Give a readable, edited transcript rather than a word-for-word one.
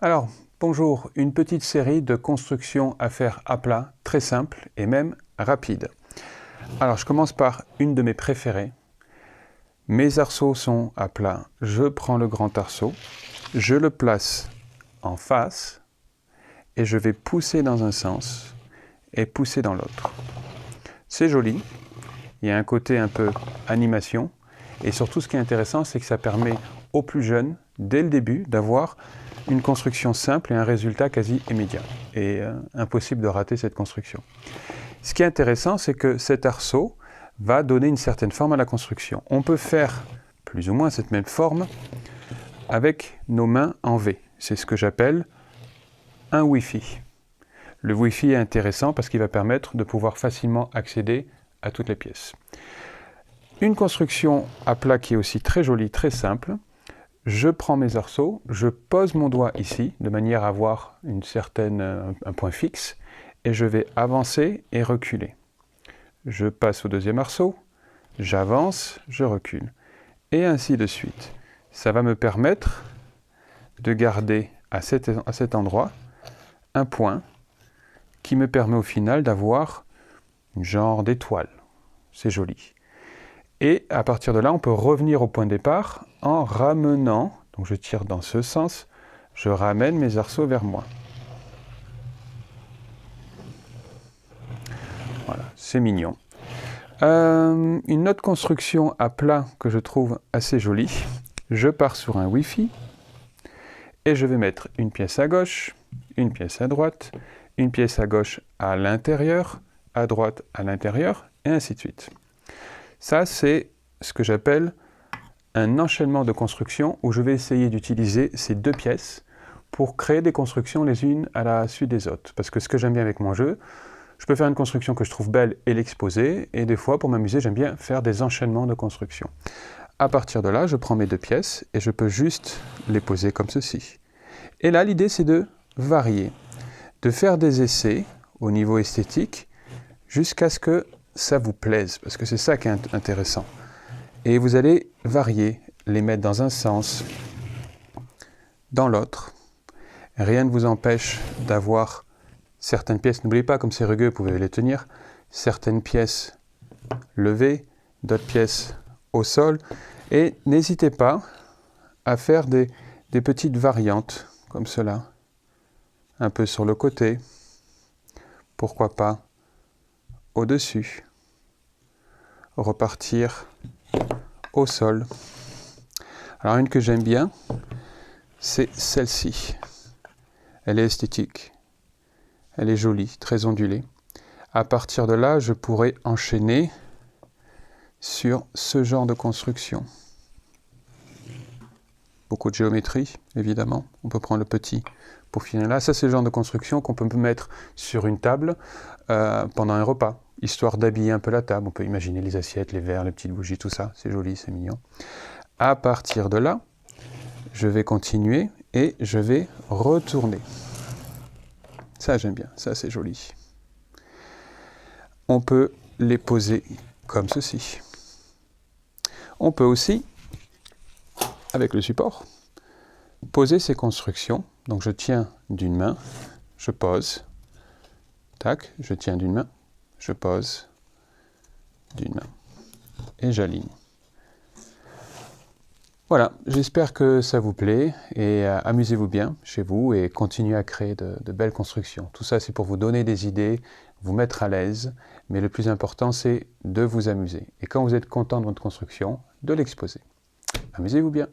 Alors, bonjour, une petite série de constructions à faire à plat, très simple et même rapide. Alors, je commence par une de mes préférées. Mes arceaux sont à plat. Je prends le grand arceau, je le place en face et je vais pousser dans un sens et pousser dans l'autre. C'est joli, il y a un côté un peu animation et surtout ce qui est intéressant, c'est que ça permet aux plus jeunes, dès le début, d'avoir une construction simple et un résultat quasi immédiat. Et impossible de rater cette construction. Ce qui est intéressant, c'est que cet arceau va donner une certaine forme à la construction. On peut faire plus ou moins cette même forme avec nos mains en V. C'est ce que j'appelle un Wi-Fi. Le Wi-Fi est intéressant parce qu'il va permettre de pouvoir facilement accéder à toutes les pièces. Une construction à plat qui est aussi très jolie, très simple. Je prends mes arceaux, je pose mon doigt ici, de manière à avoir un point fixe, et je vais avancer et reculer. Je passe au deuxième arceau, j'avance, je recule, et ainsi de suite. Ça va me permettre de garder à cet endroit un point qui me permet au final d'avoir un genre d'étoile. C'est joli. Et à partir de là, on peut revenir au point de départ en ramenant, donc je tire dans ce sens, je ramène mes arceaux vers moi. Voilà, c'est mignon. Une autre construction à plat que je trouve assez jolie, je pars sur un Wi-Fi et je vais mettre une pièce à gauche, une pièce à droite, une pièce à gauche à l'intérieur, à droite à l'intérieur, et ainsi de suite. Ça, c'est ce que j'appelle un enchaînement de constructions où je vais essayer d'utiliser ces deux pièces pour créer des constructions les unes à la suite des autres. Parce que ce que j'aime bien avec mon jeu, je peux faire une construction que je trouve belle et l'exposer, et des fois, pour m'amuser, j'aime bien faire des enchaînements de constructions. À partir de là, je prends mes deux pièces et je peux juste les poser comme ceci. Et là, l'idée, c'est de varier, de faire des essais au niveau esthétique jusqu'à ce que ça vous plaise, parce que c'est ça qui est intéressant. Et vous allez varier, les mettre dans un sens, dans l'autre. Rien ne vous empêche d'avoir certaines pièces, n'oubliez pas, comme c'est rugueux, vous pouvez les tenir, certaines pièces levées, d'autres pièces au sol. Et n'hésitez pas à faire des petites variantes, comme cela, un peu sur le côté, pourquoi pas au-dessus, repartir au sol. Alors une que j'aime bien, c'est celle-ci. Elle est esthétique, elle est jolie, très ondulée. À partir de là, je pourrais enchaîner sur ce genre de construction. Beaucoup de géométrie, évidemment. On peut prendre le petit pour finir là. Ça, c'est le genre de construction qu'on peut mettre sur une table pendant un repas, histoire d'habiller un peu la table. On peut imaginer les assiettes, les verres, les petites bougies, tout ça. C'est joli, c'est mignon. À partir de là, je vais continuer et je vais retourner. Ça, j'aime bien. Ça, c'est joli. On peut les poser comme ceci. On peut aussi, avec le support, poser ces constructions. Donc, je tiens d'une main, je pose. Tac, je tiens d'une main, je pose d'une main. Et j'aligne. Voilà, j'espère que ça vous plaît et amusez-vous bien chez vous et continuez à créer de belles constructions. Tout ça, c'est pour vous donner des idées, vous mettre à l'aise, mais le plus important, c'est de vous amuser. Et quand vous êtes content de votre construction, de l'exposer. Amusez-vous bien.